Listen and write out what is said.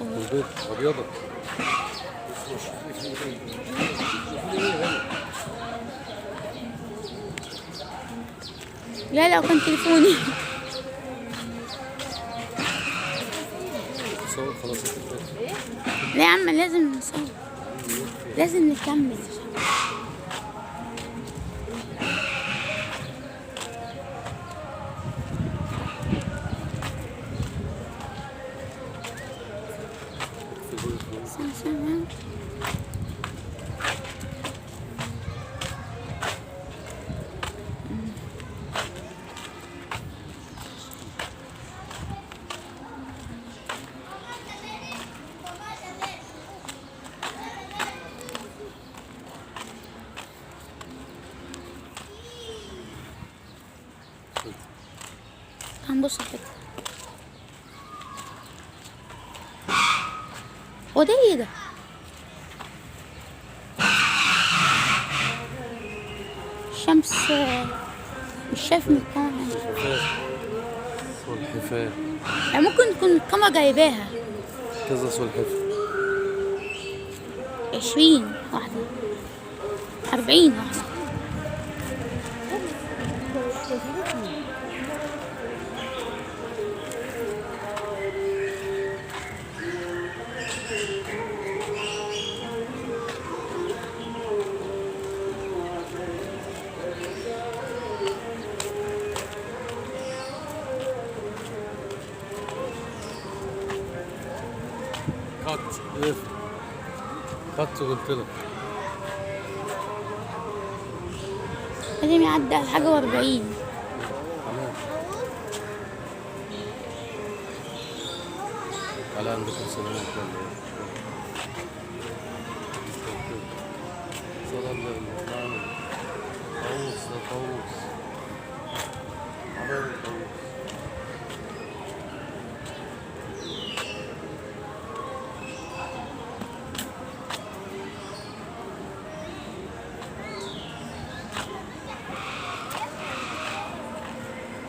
البيت أبيضة. لا لو كان تليفوني. صور خلاص. لا يا عم لازم نصور، لازم نكمل. هنبص كده. هو ده ايه ده؟ الشمس مش شايف من الكاميرا. سلحفاة. يعني ممكن تكون الكاميرا جايباها. كذا سلحفاة. 20 واحدة، 40 واحدة. خدت قلت لك لازم يعدي على حاجة و40. على عندك سلامات ولا ايه؟ طاووس ده طاووس.